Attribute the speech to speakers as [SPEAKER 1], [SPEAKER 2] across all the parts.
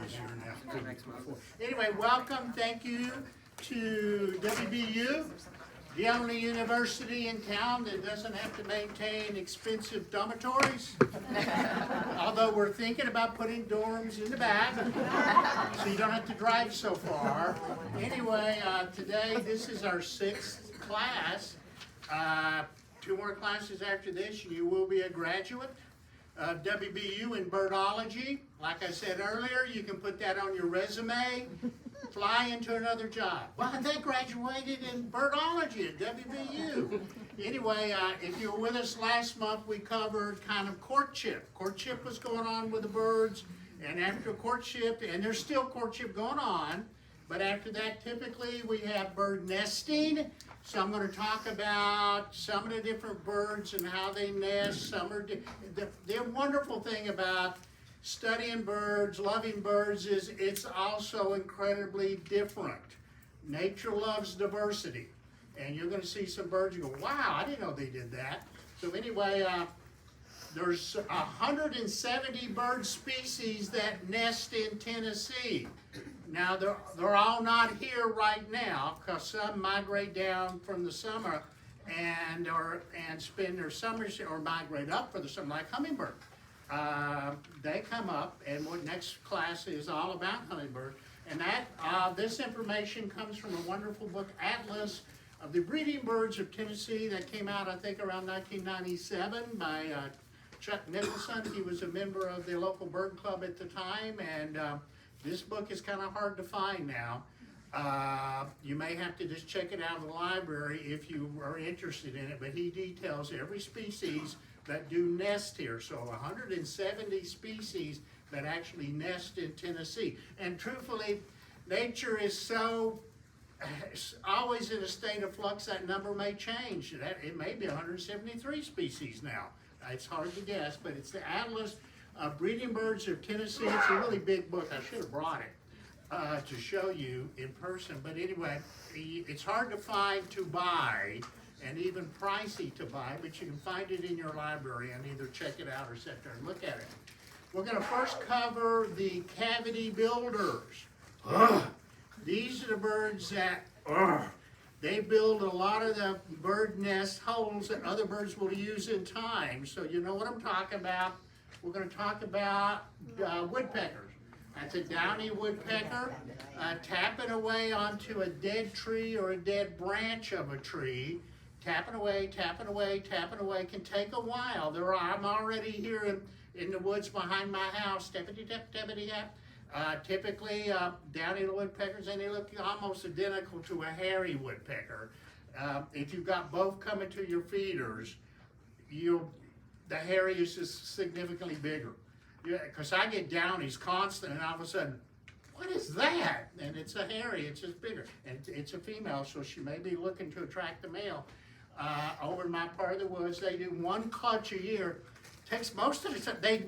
[SPEAKER 1] Busier now than before. Anyway, welcome, thank you to WBU, the only university in town that doesn't have to maintain expensive dormitories. Although we're thinking about putting dorms in the back, so you don't have to drive so far. Anyway, today, this is our 6th class. 2 more classes after this, you will be a graduate of WBU in birdology. Like I said earlier, you can put that on your resume, fly into another job. Well, they graduated in birdology at WBU. Anyway, if you were with us last month, we covered kind of courtship. Courtship was going on with the birds, and after courtship, and there's still courtship going on, but after that, typically we have bird nesting. So I'm going to talk about some of the different birds and how they nest. Some are the wonderful thing about studying birds, loving birds, is it's also incredibly different. Nature loves diversity, and you're going to see some birds. You go, wow, I didn't know they did that. So anyway, there's 170 bird species that nest in Tennessee. Now, they're all not here right now because some migrate down from the summer and spend their summers or migrate up for the summer, like hummingbird. They come up, and what next class is all about hummingbird. And that this information comes from a wonderful book, Atlas of the Breeding Birds of Tennessee, that came out, I think, around 1997 by Chuck Nicholson. He was a member of the local bird club at the time, and this book is kind of hard to find now. You may have to just check it out in the library if you are interested in it, but he details every species that do nest here. So 170 species that actually nest in Tennessee. And truthfully, nature is so always in a state of flux. That number may change. It may be 173 species now. It's hard to guess, but it's the Atlas Breeding Birds of Tennessee. It's a really big book. I should have brought it to show you in person. But anyway, it's hard to find to buy and even pricey to buy, but you can find it in your library and either check it out or sit there and look at it. We're going to first cover the cavity builders. These are the birds that they build a lot of the bird nest holes that other birds will use in time. So you know what I'm talking about. We're going to talk about woodpeckers. That's a downy woodpecker tapping away onto a dead tree or a dead branch of a tree. Tapping away, tapping away, tapping away. Can take a while. I'm already here in the woods behind my house. Tappity-tap, tappity-tap. Typically, downy woodpeckers, and they look almost identical to a hairy woodpecker. If you've got both coming to your feeders, the hairy is just significantly bigger. Because I get downies constant, and all of a sudden, what is that? And it's a hairy, it's just bigger. And it's a female, so she may be looking to attract the male. Over in my part of the woods, they do 1 clutch a year. Takes most of the time, they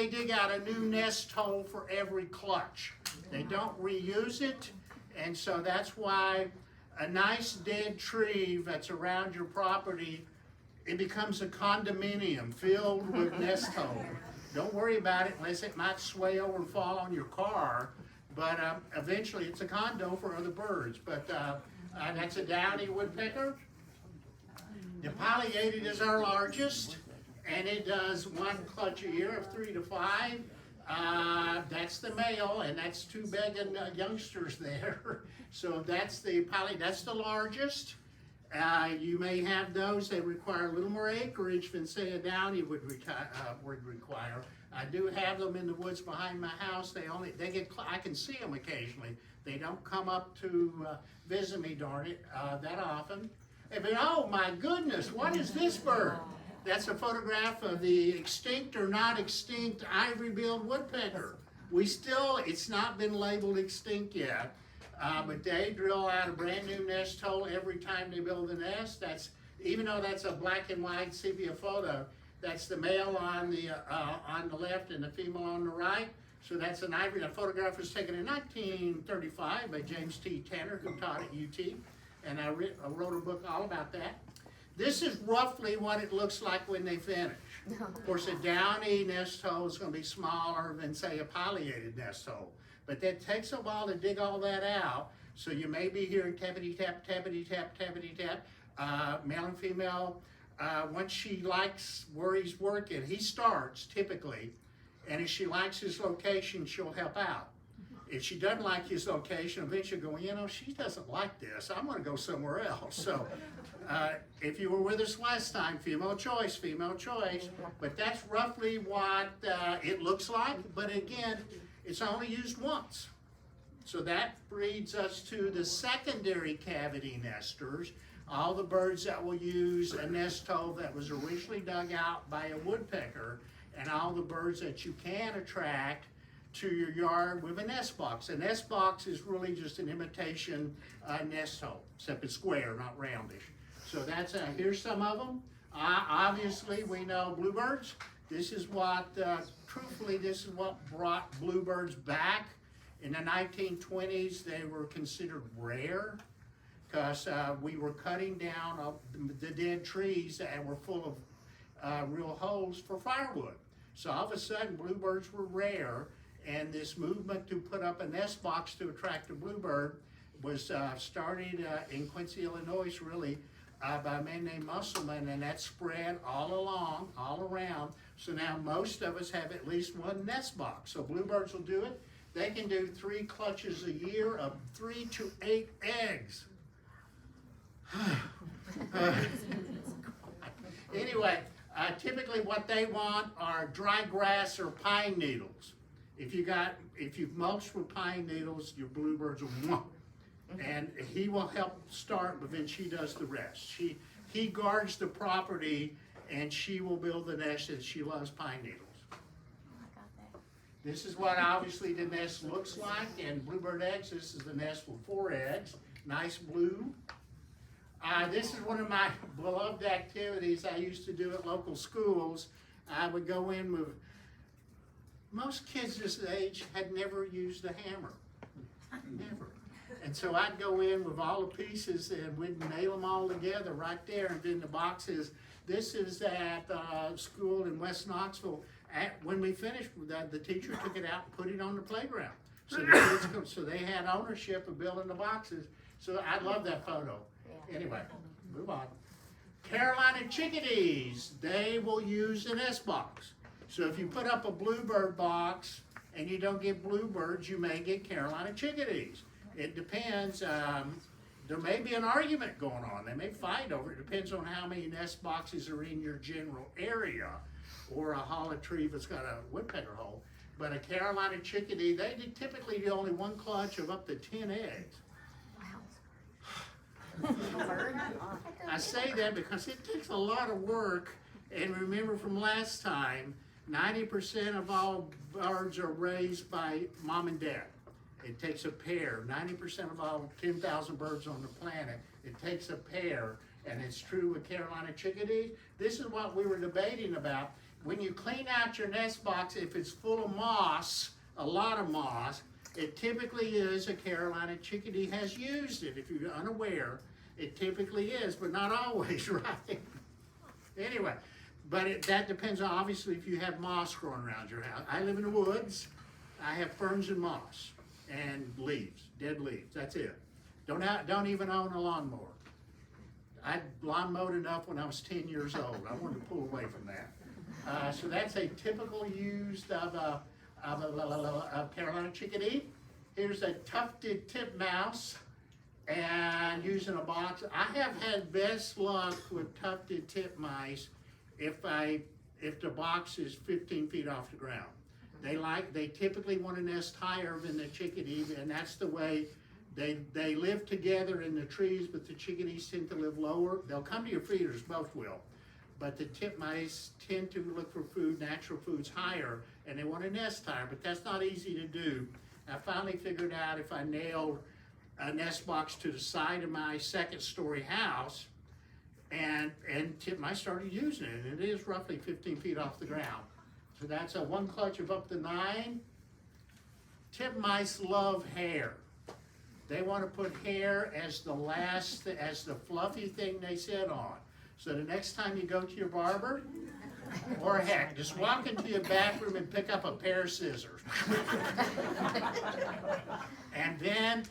[SPEAKER 1] dig out a new nest hole for every clutch. They don't reuse it, and so that's why a nice dead tree that's around your property, it becomes a condominium filled with nest holes. Don't worry about it unless it might sway over and fall on your car, but eventually it's a condo for other birds. But that's a downy woodpecker. The pileated is our largest, and it does 1 clutch a year of 3 to 5. That's the male, and that's 2 begging youngsters there. So that's the pileated, that's the largest. You may have those that require a little more acreage than, say, a downy would require. I do have them in the woods behind my house. I can see them occasionally. They don't come up to visit me, darn it, that often. But oh my goodness, what is this bird? That's a photograph of the extinct or not extinct ivory-billed woodpecker. It's not been labeled extinct yet. But they drill out a brand new nest hole every time they build a nest. Even though that's a black and white sepia photo, that's the male on the left and the female on the right. So that's an ivory. The photograph was taken in 1935 by James T. Tanner, who taught at UT, and I wrote a book all about that. This is roughly what it looks like when they finish. Of course, a downy nest hole is going to be smaller than, say, a pileated nest hole. But that takes a while to dig all that out. So you may be hearing tappity tap, tappity tap, tappity tap. Male and female, once she likes where he's working, he starts typically. And if she likes his location, she'll help out. If she doesn't like his location, eventually go, she doesn't like this. I'm going to go somewhere else. So if you were with us last time, female choice. But that's roughly what it looks like. But again, it's only used once. So that brings us to the secondary cavity nesters. All the birds that will use a nest hole that was originally dug out by a woodpecker, and all the birds that you can attract to your yard with a nest box. A nest box is really just an imitation nest hole, except it's square, not roundish. So that's here's some of them. Obviously, we know bluebirds. This is what, truthfully, this is what brought bluebirds back. In the 1920s, they were considered rare because we were cutting down the dead trees and were full of real holes for firewood. So all of a sudden, bluebirds were rare. And this movement to put up a nest box to attract a bluebird was started in Quincy, Illinois, really, by a man named Musselman, and that spread all around. So now most of us have at least one nest box. So bluebirds will do it. They can do 3 clutches a year of 3 to 8 eggs. Anyway, typically what they want are dry grass or pine needles. If you've mulched with pine needles, your bluebirds will and he will help start, but then she does the rest. He guards the property, and she will build the nest, and she loves pine needles. This is what obviously the nest looks like, and bluebird eggs. This is the nest with 4 eggs, nice blue. This is one of my beloved activities I used to do at local schools. I would go in with. Most kids this age had never used a hammer, never. And so I'd go in with all the pieces and we'd nail them all together right there. And then the boxes, this is at school in West Knoxville. When we finished with that, the teacher took it out and put it on the playground. So the kids so they had ownership of building the boxes. So I love that photo. Anyway, move on. Carolina chickadees, they will use a nest box. So if you put up a bluebird box and you don't get bluebirds, you may get Carolina chickadees. It depends. There may be an argument going on. They may fight over it. It depends on how many nest boxes are in your general area, or a hollow tree that's got a woodpecker hole. But a Carolina chickadee, they typically do only 1 clutch of up to 10 eggs. I say that because it takes a lot of work. And remember from last time, 90% of all birds are raised by mom and dad. It takes a pair. 90% of all 10,000 birds on the planet, it takes a pair. And it's true with Carolina chickadees. This is what we were debating about. When you clean out your nest box, if it's full of moss, a lot of moss, it typically is a Carolina chickadee has used it. If you're unaware, it typically is, but not always, right? Anyway. But that depends on, obviously, if you have moss growing around your house. I live in the woods. I have ferns and moss and leaves, dead leaves. That's it. Don't even own a lawnmower. I lawn mowed enough when I was 10 years old. I wanted to pull away from that. So that's a typical use of Carolina chickadee. Here's a tufted titmouse, and using a box. I have had best luck with tufted titmice if the box is 15 feet off the ground. They typically want to nest higher than the chickadee, and that's the way they live together in the trees, but the chickadees tend to live lower. They'll come to your feeders, both will. But the titmice tend to look for food, natural foods higher, and they want to nest higher, but that's not easy to do. I finally figured out if I nailed a nest box to the side of my 2nd-story house, and titmice started using it, and it is roughly 15 feet off the ground. So that's a 1 clutch of up to 9. Titmice love hair. They want to put hair as the fluffy thing they sit on. So the next time you go to your barber, Or heck, just walk into your bathroom and pick up a pair of scissors. And then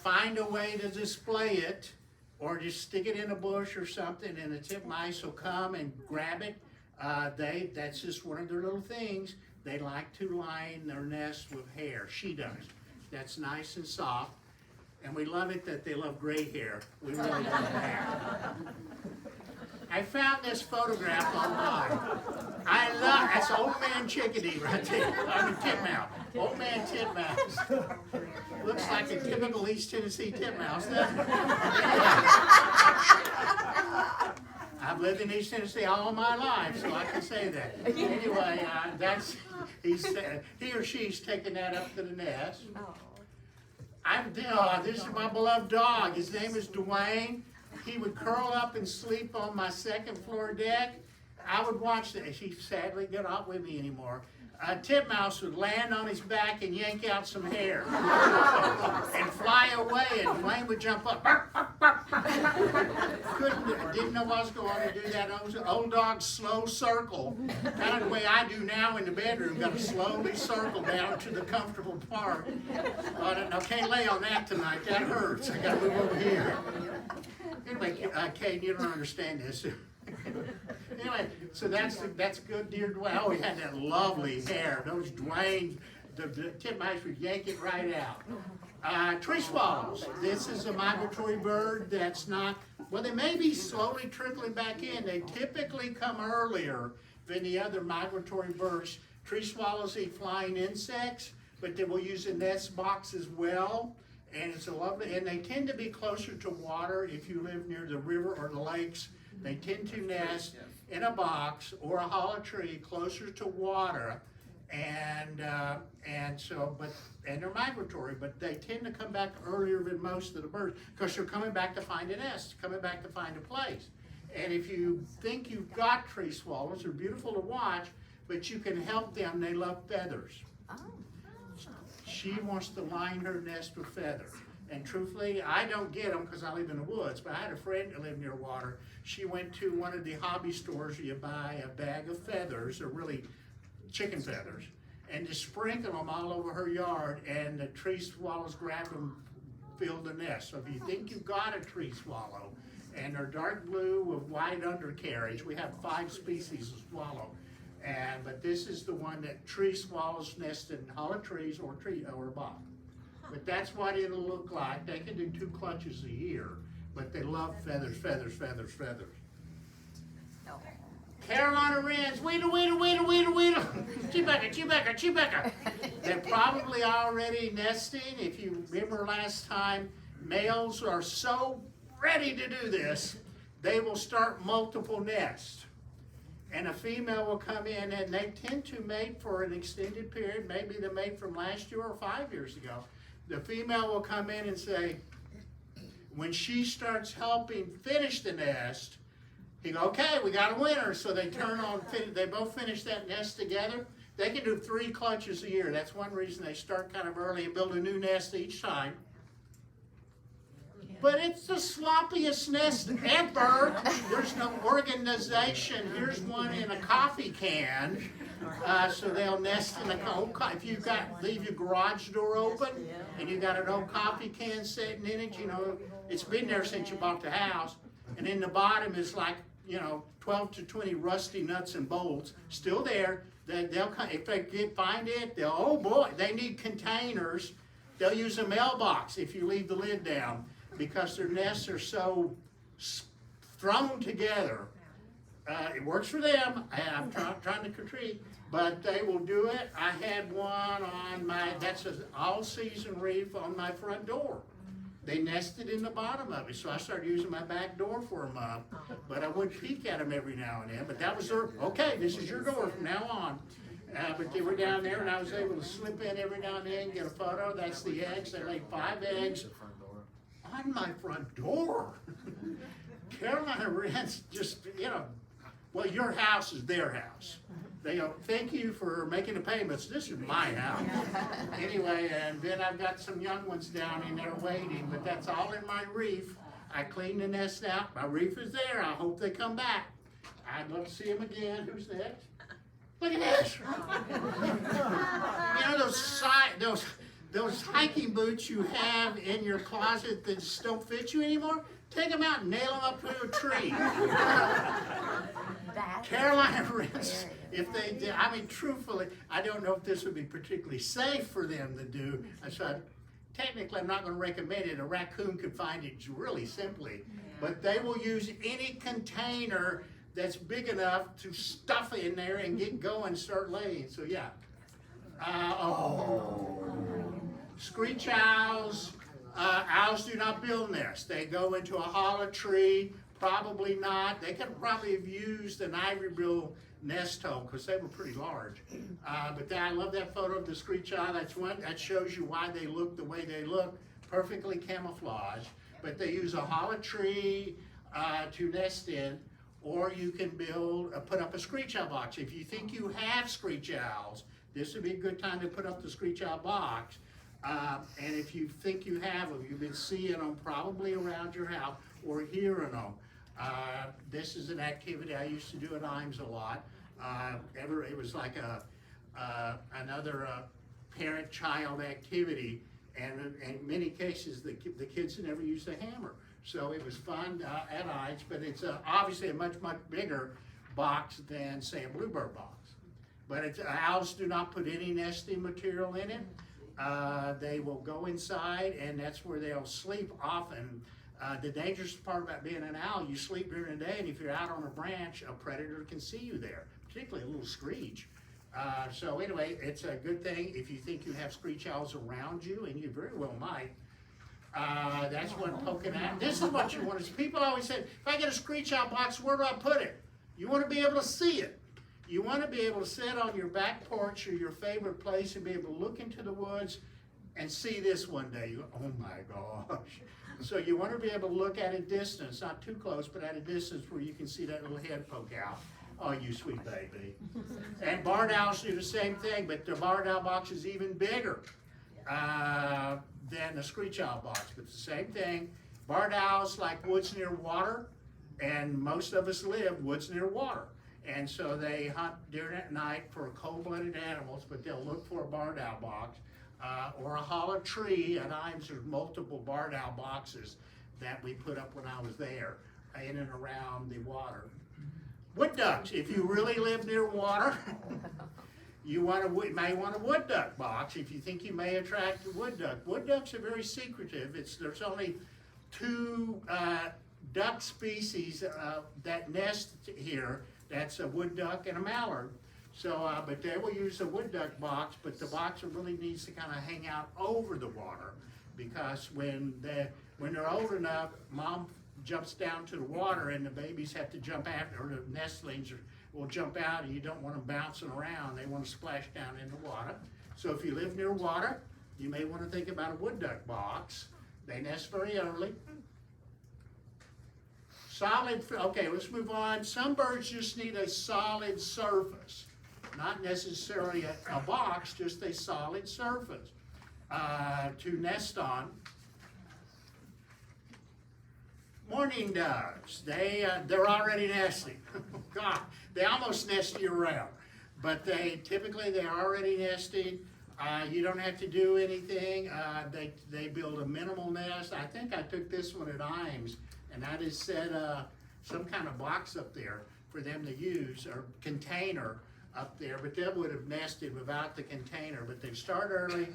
[SPEAKER 1] find a way to display it, or just stick it in a bush or something, and the titmice will come and grab it. That's just one of their little things. They like to line their nest with hair. She does. That's nice and soft. And we love it that they love gray hair. We really love hair. I found this photograph online. That's Old Man Chickadee right there. I mean, titmouse. Old Man Titmouse. Looks like a typical East Tennessee titmouse, doesn't it? I've lived in East Tennessee all my life, so I can say that. Anyway, he or she's taking that up to the nest. This is my beloved dog. His name is Dwayne. He would curl up and sleep on my second floor deck. I would watch that. He sadly got not with me anymore. A titmouse would land on his back and yank out some hair and fly away, and Dwayne would jump up. Didn't know I was going to do that. Old dog slow circle, kind of the way I do now in the bedroom. Got to slowly circle down to the comfortable part. I can't lay on that tonight. That hurts. I got to move over here. Anyway, Kate, you don't understand this. Anyway, so that's good, dear Dwayne. Oh, he had that lovely hair. Those Dwayne, the titmice would yank it right out. Tree swallows. This is a migratory bird that's not, well, they may be slowly trickling back in. They typically come earlier than the other migratory birds. Tree swallows eat flying insects, but they will use a nest box as well. And it's a lovely, and they tend to be closer to water if you live near the river or the lakes. They tend to nest in a box or a hollow tree closer to water, and they're migratory, but they tend to come back earlier than most of the birds because they're coming back to find a nest, coming back to find a place. And if you think you've got tree swallows, they're beautiful to watch, but you can help them. They love feathers. She wants to line her nest with feathers. And truthfully, I don't get them because I live in the woods, but I had a friend that lived near water. She went to one of the hobby stores where you buy a bag of feathers, or really chicken feathers, and just sprinkle them all over her yard, and the tree swallows grab them, fill the nest. So if you think you've got a tree swallow, and they're dark blue with white undercarriage, we have 5 species of swallow. But this is the one that tree swallows nest in hollow trees or bark. But that's what it'll look like. They can do 2 clutches a year, but they love feathers, feathers, feathers, feathers. Carolina wrens, weedle, weedle, weedle, weedle, weedle. Chewbacca, Chewbacca, Chewbacca. They're probably already nesting. If you remember last time, males are so ready to do this, they will start multiple nests. And a female will come in, and they tend to mate for an extended period. Maybe they mate from last year or 5 years ago. The female will come in and say, when she starts helping finish the nest, he goes, okay, we got a winner. So they turn on, they both finish that nest together. They can do 3 clutches a year. That's one reason they start kind of early and build a new nest each time. But it's the sloppiest nest ever. There's no organization. Here's one in a coffee can. So they'll nest in a old if you've got, leave your garage door open and you got an old coffee can sitting in it, you know, it's been there since you bought the house. And in the bottom is like, 12 to 20 rusty nuts and bolts still there. They'll come, if they find it, oh boy, they need containers. They'll use a mailbox if you leave the lid down, because their nests are so thrown together. It works for them. I'm trying to retreat, but they will do it. I had one on that's an all-season reef on my front door. They nested in the bottom of it, so I started using my back door for a month. But I would peek at them every now and then. But that was okay, this is your door from now on. But they were down there, and I was able to slip in every now and then, get a photo. That's the eggs. They laid 5 eggs on my front door. Carolina wrens just, well, your house is their house. They go, thank you for making the payments. This is my house. Anyway, and then I've got some young ones down in there waiting, but that's all in my reef. I clean the nest out. My reef is there. I hope they come back. I'd love to see him again. Who's next? Look at this. You know those hiking boots you have in your closet that just don't fit you anymore? Take them out and nail them up to a tree. Carolina Wrens, if they did, I mean, truthfully, I don't know if this would be particularly safe for them to do. So technically, I'm not going to recommend it. A raccoon could find it really simply. But they will use any container that's big enough to stuff it in there and get going, start laying. So yeah. Screech owls. Owls do not build nests. They go into a hollow tree. Probably not. They could probably have used an ivory bill nest hole because they were pretty large. But I love that photo of the screech owl. That's one that shows you why they look the way they look. Perfectly camouflaged. But they use a hollow tree to nest in, or you can put up a screech owl box. If you think you have screech owls, this would be a good time to put up the screech owl box. And if you think you have them, you've been seeing them probably around your house or hearing them. This is an activity I used to do at Imes a lot. It was like another parent-child activity, and in many cases the kids never used a hammer. So it was fun at Imes, but it's obviously a much bigger box than, say, a bluebird box. But owls do not put any nesting material in it. They will go inside, and that's where they'll sleep often. The dangerous part about being an owl, you sleep during the day, and if you're out on a branch, a predator can see you there, particularly a little screech. So anyway, it's a good thing if you think you have screech owls around you, and you very well might. That's one poking at. This is what you want to see. People always say, if I get a screech owl box, where do I put it? You want to be able to see it. You want to be able to sit on your back porch or your favorite place and be able to look into the woods and see this one day. You go, oh my gosh. So you want to be able to look at a distance, not too close, but at a distance where you can see that little head poke out. Oh, you sweet baby. And barred owls do the same thing, but the barred owl box is even bigger than the screech owl box. But the same thing. Barred owls like woods near water, and most of us live woods near water. And so they hunt during at night for cold-blooded animals, but they'll look for a barred owl box or a hollow tree. At Imes, there's multiple barred owl boxes that we put up when I was there in and around the water. Wood ducks, if you really live near water, you may want a wood duck box if you think you may attract a wood duck. Wood ducks are very secretive. There's only two duck species that nest here. That's a wood duck and a mallard. So, but they will use a wood duck box, but the box really needs to kind of hang out over the water, because when they're old enough, mom jumps down to the water and the babies have to jump after, or the nestlings will jump out, and you don't want them bouncing around. They want to splash down in the water. So if you live near water, you may want to think about a wood duck box. They nest very early. Solid, okay, let's move on. Some birds just need a solid surface. Not necessarily a box, just a solid surface to nest on. Mourning doves, they're already nesting. God, they almost nest year round, but they're already nesting. You don't have to do anything. They build a minimal nest. I think I took this one at Imes, and I just set some kind of box up there for them to use, or container up there, but they would have nested without the container. But they start early.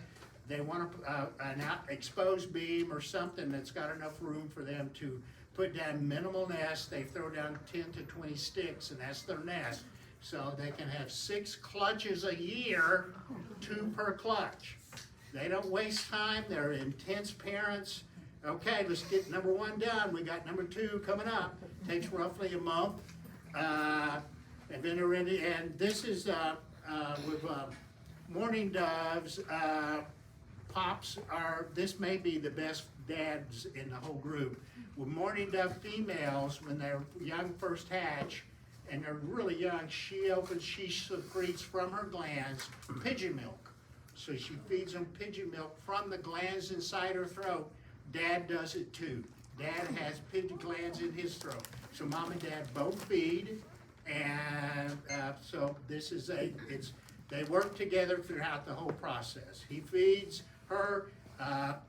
[SPEAKER 1] They want an exposed beam or something that's got enough room for them to put down minimal nest. They throw down 10 to 20 sticks, and that's their nest. So they can have 6 clutches a year, 2 per clutch. They don't waste time. They're intense parents. Okay, let's get number 1 done. We got number 2 coming up. Takes roughly a month. And then they're ready. And this is with mourning doves. Pops this may be the best dads in the whole group. With mourning dove females, when they're young first hatch, and they're really young, she secretes from her glands pigeon milk. So she feeds them pigeon milk from the glands inside her throat. Dad does it too. Dad has pigeon glands in his throat. So mom and dad both feed, And so this is they work together throughout the whole process. He feeds her,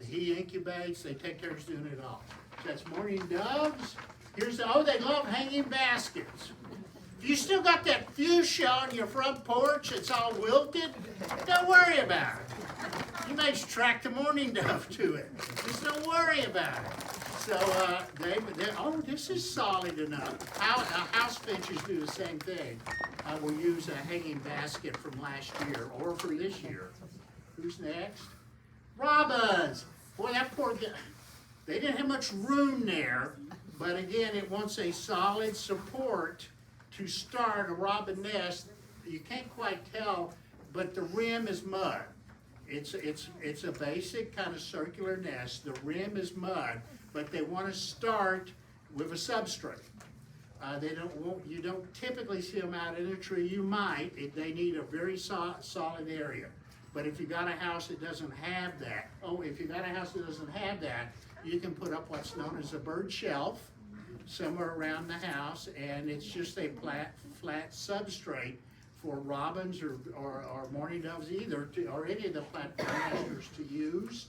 [SPEAKER 1] he incubates, they take care of doing it all. So that's mourning doves. They love hanging baskets. If you still got that fuchsia on your front porch, it's all wilted, don't worry about it. You may track the mourning dove to it. Just don't worry about it. So this is solid enough. House finches do the same thing. We'll use a hanging basket from last year or for this year. Who's next? Robins. Boy, that poor guy. They didn't have much room there, but again, it wants a solid support to start a robin nest. You can't quite tell, but the rim is mud. It's a basic kind of circular nest. The rim is mud, but they want to start with a substrate. You don't typically see them out in a tree. You might. They need a very solid area. But if you got a house that doesn't have that, you can put up what's known as a bird shelf somewhere around the house, and it's just a flat substrate for robins or mourning doves or any of the platform nesters to use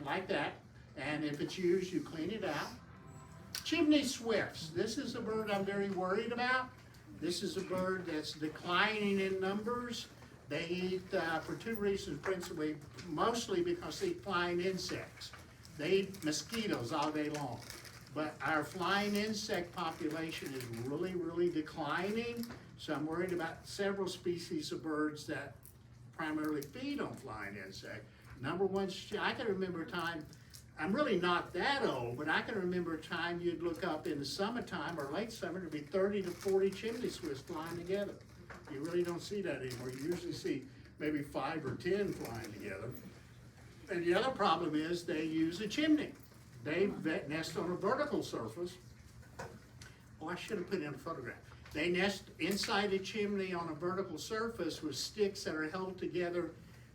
[SPEAKER 1] like that. And if it's used, you clean it out. Chimney swifts. This is a bird I'm very worried about. This is a bird that's declining in numbers. They eat for two reasons principally, mostly because they eat flying insects. They eat mosquitoes all day long. But our flying insect population is really, really declining. So I'm worried about several species of birds that primarily feed on flying insects. Number one, I can remember a time, I'm really not that old, but I can remember a time you'd look up in the summertime or late summer, there'd be 30 to 40 chimney swifts flying together. You really don't see that anymore. You usually see maybe 5 or 10 flying together. And the other problem is they use a chimney. They nest on a vertical surface. Oh, I should have put in a photograph. They nest inside a chimney on a vertical surface with sticks that are held together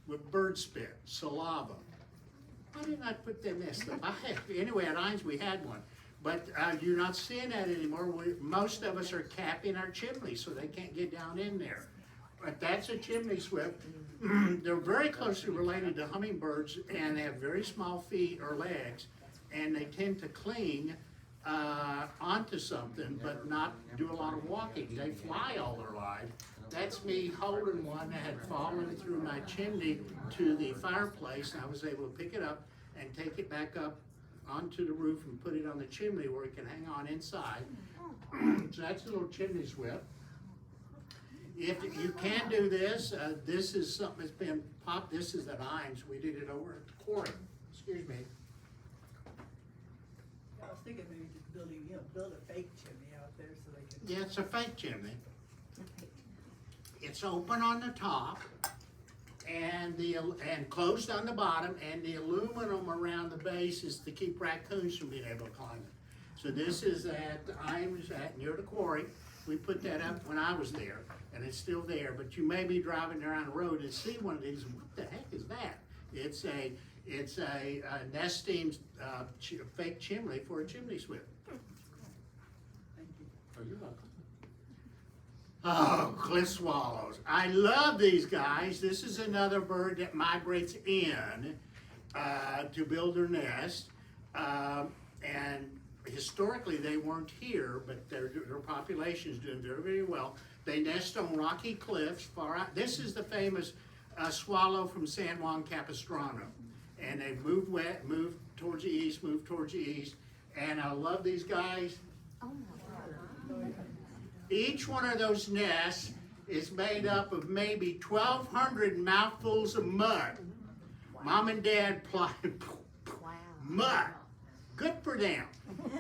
[SPEAKER 1] with bird spit, saliva. Why didn't I put that nest up? Anyway, at Hines we had one. But you're not seeing that anymore. Most of us are capping our chimney so they can't get down in there. But that's a chimney swift. They're very closely related to hummingbirds, and they have very small feet or legs, and they tend to cling onto something but not do a lot of walking. They fly all their lives. That's me holding one that had fallen through my chimney to the fireplace, and I was able to pick it up and take it back up onto the roof and put it on the chimney where it can hang on inside. So that's a little chimney swift. If you can do this, this is something that's been popped. This is at Hines. We did it over at the quarry. Excuse me.
[SPEAKER 2] I was thinking maybe just build a fake chimney out there so they can.
[SPEAKER 1] Yeah, it's a fake chimney. It's open on the top and closed on the bottom, and the aluminum around the base is to keep raccoons from being able to climb it. So this is near the quarry. We put that up when I was there, and it's still there. But you may be driving down the road and see one of these. What the heck is that? It's a nesting fake chimney for a chimney swift.
[SPEAKER 2] Thank you.
[SPEAKER 1] Oh, you're welcome. Oh, cliff swallows. I love these guys. This is another bird that migrates in to build their nest. And historically they weren't here, but their population is doing very, very well. They nest on rocky cliffs far out. This is the famous swallow from San Juan Capistrano. And they move towards the east, And I love these guys.
[SPEAKER 3] Oh my God.
[SPEAKER 1] Each one of those nests is made up of maybe 1,200 mouthfuls of mud. Wow. Mom and Dad plotted mud. Good for them.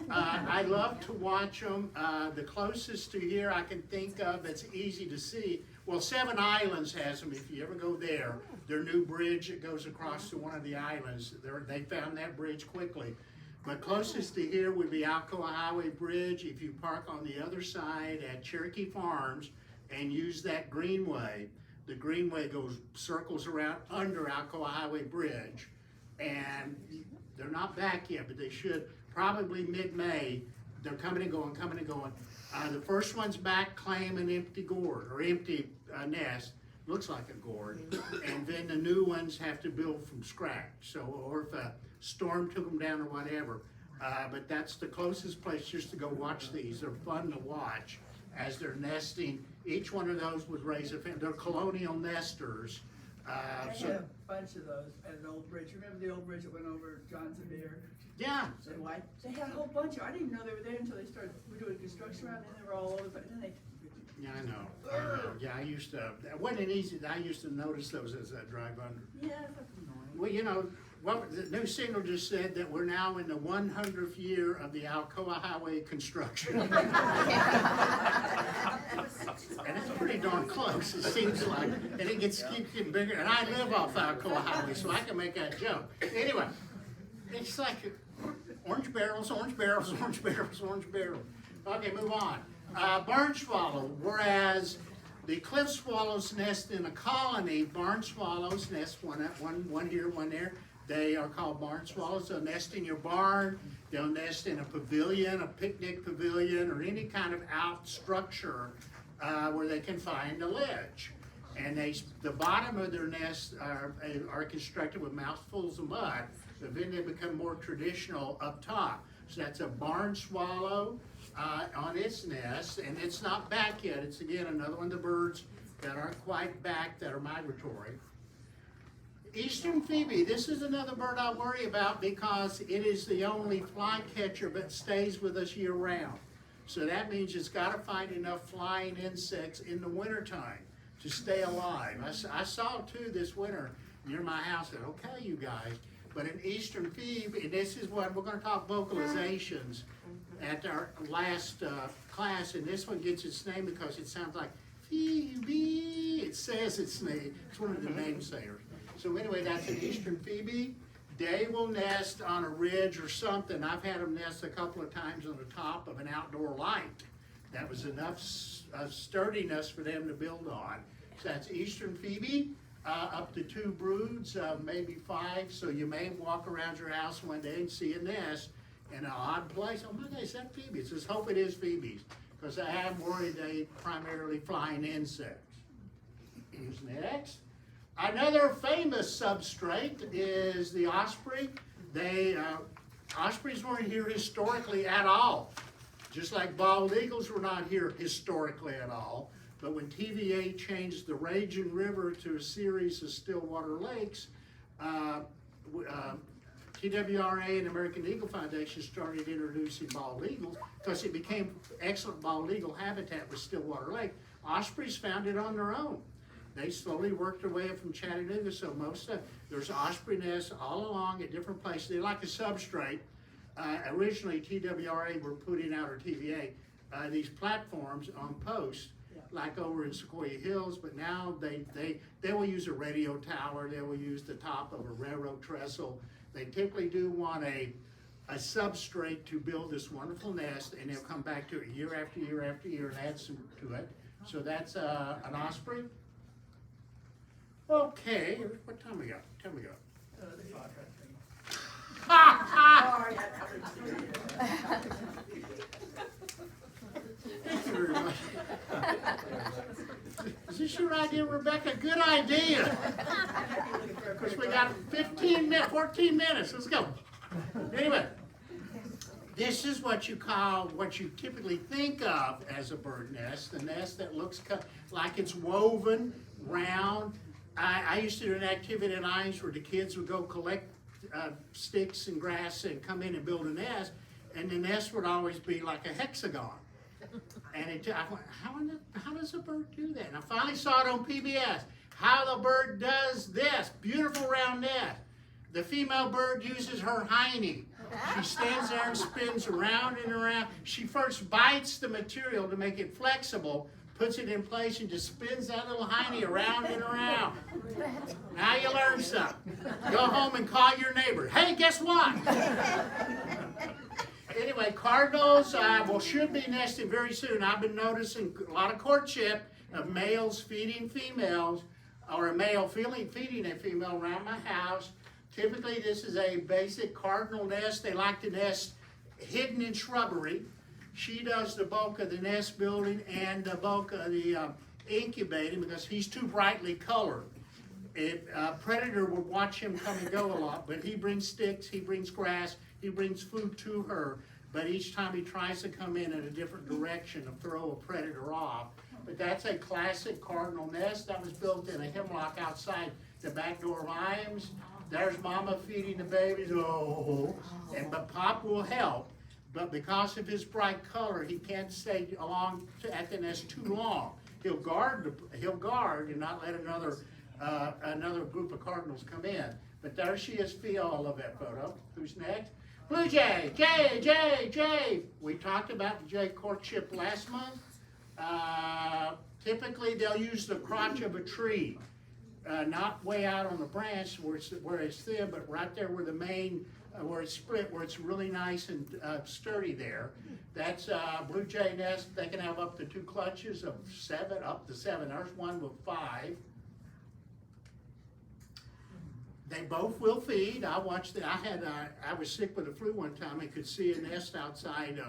[SPEAKER 1] I love to watch them. The closest to here I can think of that's easy to see, well, Seven Islands has them if you ever go there. Their new bridge that goes across to one of the islands, they found that bridge quickly. But closest to here would be Alcoa Highway Bridge. If you park on the other side at Cherokee Farms and use that greenway, the greenway circles around under Alcoa Highway Bridge. And they're not back yet, but they should. Probably mid-May, they're coming and going, coming and going. The first one's back claim an empty gourd or empty nest, looks like a gourd, and then the new ones have to build from scratch. So, or if a storm took them down or whatever. But that's the closest place just to go watch these. They're fun to watch as they're nesting. Each one of those would raise a family. They're colonial nesters.
[SPEAKER 2] I had a bunch of those at an old bridge. Remember the old bridge that went over John Sevier?
[SPEAKER 1] Yeah.
[SPEAKER 2] They had a whole bunch of, I didn't even know they were there until they started doing construction around, and then they were all over, but then they.
[SPEAKER 1] Yeah, I know. Yeah, I used to, it wasn't easy. I used to notice those as I drive under.
[SPEAKER 2] Yeah, that's annoying.
[SPEAKER 1] Well, you know, what the new signal just said that we're now in the 100th year of the Alcoa Highway construction. And it's pretty darn close, it seems like, and it keeps getting bigger. And I live off Alcoa Highway, so I can make that joke. Anyway, it's like orange barrels, orange barrels, orange barrels, orange barrels. Okay, move on. Barn swallow, whereas the cliff swallows nest in a colony, barn swallows nest one here, one there. They are called barn swallows. They'll nest in your barn. They'll nest in a pavilion, a picnic pavilion, or any kind of out structure where they can find a ledge. And the bottom of their nest are constructed with mouthfuls of mud, but then they become more traditional up top. So that's a barn swallow on its nest, and it's not back yet. It's again another one of the birds that aren't quite back that are migratory. Eastern phoebe, this is another bird I worry about because it is the only flycatcher that stays with us year round. So that means it's got to find enough flying insects in the wintertime to stay alive. I saw two this winter near my house. I said, okay, you guys, but an eastern phoebe, and this is what we're going to talk vocalizations at our last class, and this one gets its name because it sounds like phoebe. It says its name. It's one of the namesayers. So anyway, that's an eastern phoebe. They will nest on a ridge or something. I've had them nest a couple of times on the top of an outdoor light. That was enough sturdiness for them to build on. So that's eastern phoebe, up to 2 broods, maybe 5. So you may walk around your house one day and see a nest in an odd place. Oh my God, is that phoebes? Let's hope it is phoebes, because I am worried they primarily flying insects. Who's next? Another famous substrate is the osprey. Ospreys weren't here historically at all. Just like bald eagles were not here historically at all. But when TVA changed the Raging River to a series of stillwater lakes, TWRA and American Eagle Foundation started introducing bald eagles because it became excellent bald eagle habitat with Stillwater Lake. Ospreys found it on their own. They slowly worked their way up from Chattanooga, so there's osprey nests all along at different places. They're like a substrate. Originally, TWRA were putting out, or TVA, these platforms on posts, like over in Sequoia Hills, but now they will use a radio tower, they will use the top of a railroad trestle. They typically do want a substrate to build this wonderful nest, and they'll come back to it year after year after year and add some to it. So that's an osprey. Okay, what time we got? Tell me
[SPEAKER 2] The clock,
[SPEAKER 1] Ha
[SPEAKER 2] I think.
[SPEAKER 1] Thank you very much. Is this your idea, Rebecca? Good idea. Of course, we got 14 minutes. Let's go. Anyway, this is what you typically think of as a bird nest, the nest that looks like it's woven, round. I used to do an activity at Ines where the kids would go collect sticks and grass and come in and build a nest, and the nest would always be like a hexagon. And I went, how does a bird do that? And I finally saw it on PBS, how the bird does this, beautiful round nest. The female bird uses her hiney. She stands there and spins around and around. She first bites the material to make it flexible, puts it in place, and just spins that little hiney around and around. Now you learn something. Go home and call your neighbor. Hey, guess what? Anyway, cardinals should be nesting very soon. I've been noticing a lot of courtship of males feeding females, or a male feeding a female around my house. Typically, this is a basic cardinal nest. They like to nest hidden in shrubbery. She does the bulk of the nest building and the bulk of the incubating because he's too brightly colored. A predator would watch him come and go a lot, but he brings sticks, he brings grass, he brings food to her, but each time he tries to come in a different direction to throw a predator off. But that's a classic cardinal nest that was built in a hemlock outside the back door of Iams. There's Mama feeding the babies, but Pop will help. But because of his bright color, he can't stay at the nest too long. He'll guard and not let another group of cardinals come in. But there she is, all of that photo. Who's next? Blue Jay, Jay. We talked about the jay courtship last month. Typically, they'll use the crotch of a tree, not way out on the branch where it's thin, but right there where the main, where it's split, where it's really nice and sturdy there. That's blue jay nest. They can have up to 2 clutches of 7, up to 7. There's one with 5. They both will feed. I watched it. I was sick with the flu one time and could see a nest outside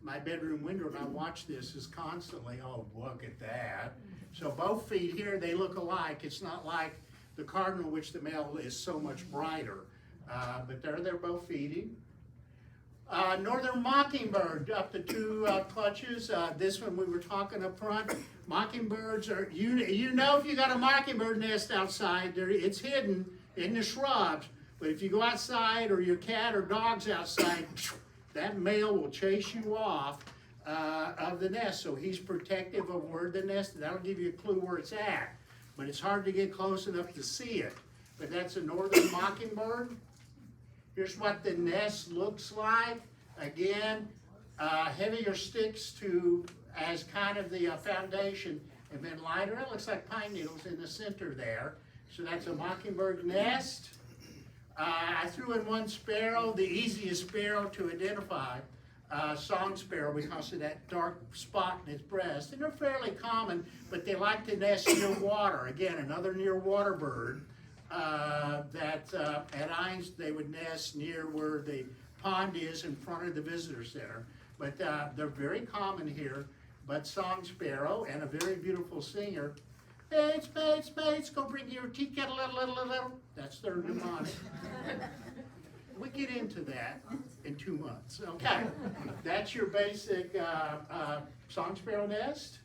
[SPEAKER 1] my bedroom window, and I watched this constantly. Oh, look at that. So both feed here. They look alike. It's not like the cardinal, which the male is so much brighter. But they're both feeding. Northern mockingbird, up to 2 clutches. This one we were talking up front. Mockingbirds are, you know if you got a mockingbird nest outside, it's hidden in the shrubs. But if you go outside or your cat or dog's outside, that male will chase you off of the nest. So he's protective of where the nest is. That'll give you a clue where it's at. But it's hard to get close enough to see it. But that's a northern mockingbird. Here's what the nest looks like. Again, heavier sticks as kind of the foundation, and then lighter. It looks like pine needles in the center there. So that's a mockingbird nest. I threw in one sparrow, the easiest sparrow to identify, song sparrow, because of that dark spot in its breast. And they're fairly common, but they like to nest near water. Again, another near water bird. At Iams, they would nest near where the pond is in front of the visitor center. But they're very common here. But song sparrow, and a very beautiful singer. Bates, go bring your tea kettle a little. That's their mnemonic. We get into that in 2 months. Okay, that's your basic song sparrow nest.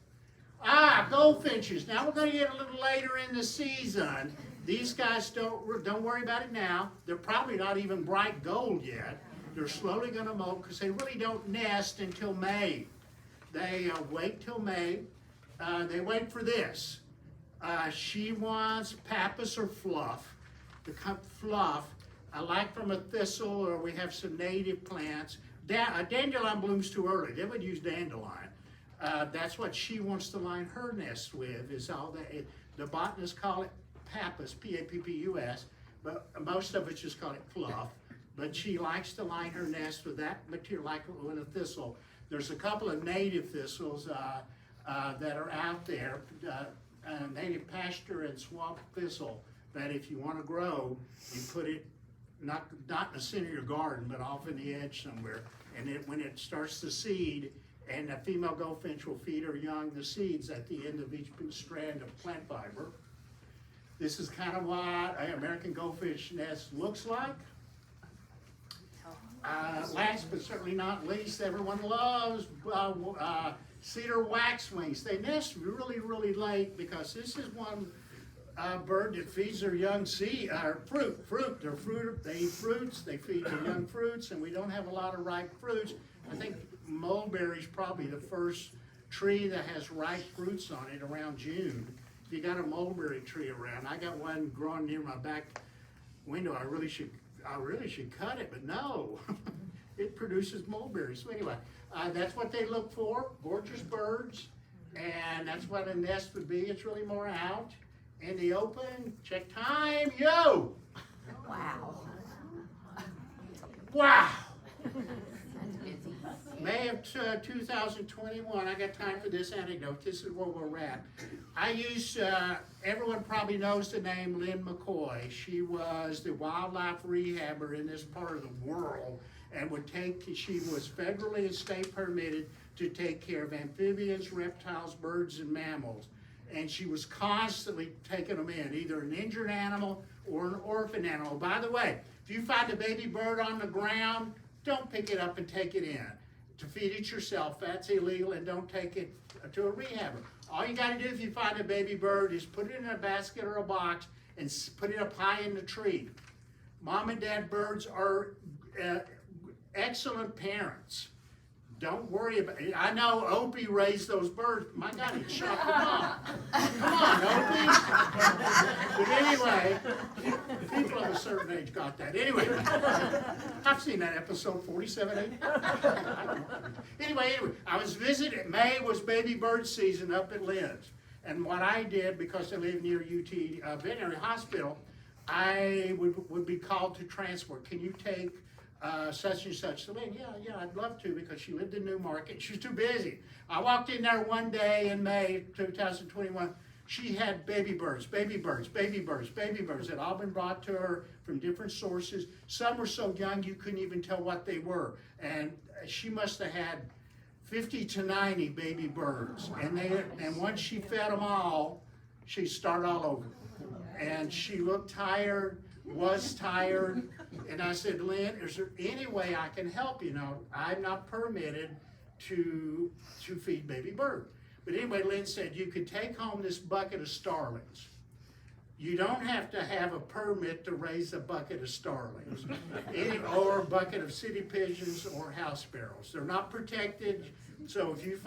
[SPEAKER 1] Goldfinches. Now we're going to get a little later in the season. These guys don't worry about it now. They're probably not even bright gold yet. They're slowly going to molt because they really don't nest until May. They wait till May. They wait for this. She wants pappus or fluff. The fluff, like from a thistle, or we have some native plants. A dandelion blooms too early. They would use dandelion. That's what she wants to line her nest with. Is all that. The botanists call it pappus, P-A-P-P-U-S, but most of us just call it fluff. But she likes to line her nest with that material, like with a thistle. There's a couple of native thistles that are out there, native pasture and swamp thistle, that if you want to grow, you put it not in the center of your garden, but off in the edge somewhere. And when it starts to seed, and a female goldfinch will feed her young the seeds at the end of each strand of plant fiber. This is kind of what an American goldfinch nest looks like. Last but certainly not least, everyone loves cedar waxwings. They nest really late because this is one bird that feeds their young fruit. They eat fruits, they feed their young fruits, and we don't have a lot of ripe fruits. I think mulberry's probably the first tree that has ripe fruits on it around June. If you got a mulberry tree around, I got one growing near my back window. I really should cut it, but no, it produces mulberries. So anyway, that's what they look for, gorgeous birds, and that's what a nest would be. It's really more out in the open. Check time, yo! Wow! May of 2021, I got time for this anecdote. This is where we're at. I use, everyone probably knows the name Lynn McCoy. She was the wildlife rehabber in this part of the world and she was federally and state permitted to take care of amphibians, reptiles, birds, and mammals. And she was constantly taking them in, either an injured animal or an orphan animal. By the way, if you find a baby bird on the ground, don't pick it up and take it in. To feed it yourself, that's illegal, and don't take it to a rehabber. All you gotta do if you find a baby bird is put it in a basket or a box and put it up high in the tree. Mom and dad birds are excellent parents. Don't worry about it. I know Opie raised those birds. My God, he shot them off. Come on, Opie. But anyway, people of a certain age got that. Anyway, I've seen that episode 47, 8. I don't know. Anyway, I was visiting. May was baby bird season up at Lynn's. And what I did, because I live near UT Veterinary Hospital, I would be called to transport. Can you take such and such to Lynn? Yeah, I'd love to, because she lived in Newmarket. She was too busy. I walked in there one day in May 2021. She had baby birds that all been brought to her from different sources. Some were so young you couldn't even tell what they were. And she must have had 50 to 90 baby birds. And once she fed them all, she'd start all over. And she looked tired, was tired. And I said, Lynn, is there any way I can help you? Now, I'm not permitted to feed baby bird. But anyway, Lynn said, you could take home this bucket of starlings. You don't have to have a permit to raise a bucket of starlings or a bucket of city pigeons or house sparrows. They're not protected. So if you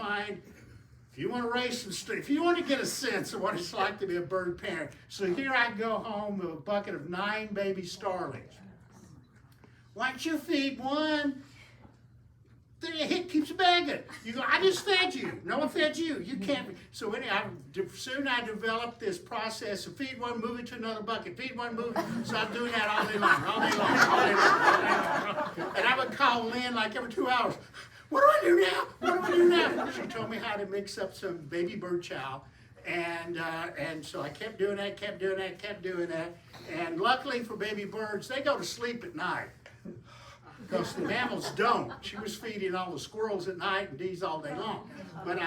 [SPEAKER 1] want to raise if you want to get a sense of what it's like to be a bird parent, so here I go home with a bucket of 9 baby starlings. Why don't you feed one? It keeps begging. You go, I just fed you. No one fed you. You can't. So anyhow, soon I developed this process of feed one, move it to another bucket. Feed one, move it. So I'm doing that all day long. And I would call Lynn like every 2 hours. What do I do now? What do I do now? She told me how to mix up some baby bird chow. And so I kept doing that. And luckily for baby birds, they go to sleep at night. Because the mammals don't. She was feeding all the squirrels at night and these all day long. But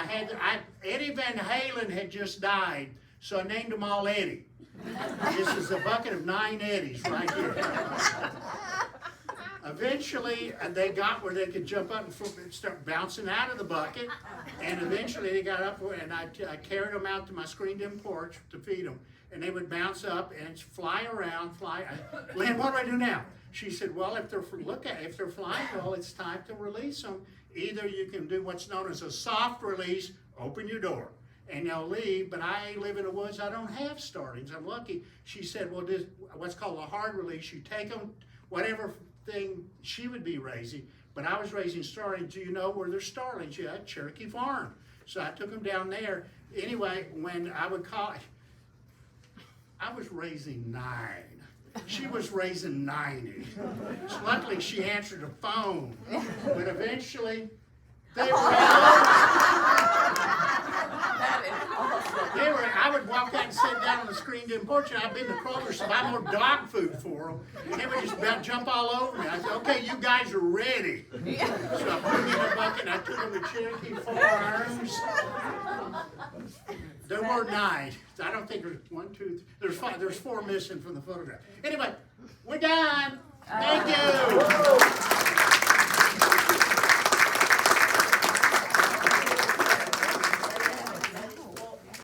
[SPEAKER 1] Eddie Van Halen had just died, so I named them all Eddie. This is a bucket of 9 Eddies right here. Eventually, they got where they could jump up and start bouncing out of the bucket. And eventually they got up, and I carried them out to my screened-in porch to feed them. And they would bounce up and fly around, Lynn, what do I do now? She said, well, if they're flying well, it's time to release them. Either you can do what's known as a soft release, open your door, and they'll leave. But I live in the woods, I don't have starlings, I'm lucky. She said, well, this what's called a hard release. You take them, whatever thing she would be raising, but I was raising starlings. Do you know where there's starlings? Yeah, Cherokee Farm. So I took them down there. Anyway, when I would call, I was raising 9. She was raising 90. So luckily she answered the phone. But eventually, they were I would walk out and sit down on the screened-in porch, and I'd been to Kroger's to buy more dog food for them. And they would just about jump all over me. I said, okay, you guys are ready. So I put them in a bucket, and I took them to Cherokee Farms. There were 9. I don't think there's 1, 2, 3. There's 5. There's 4 missing from the photograph. Anyway, we're done. Thank you.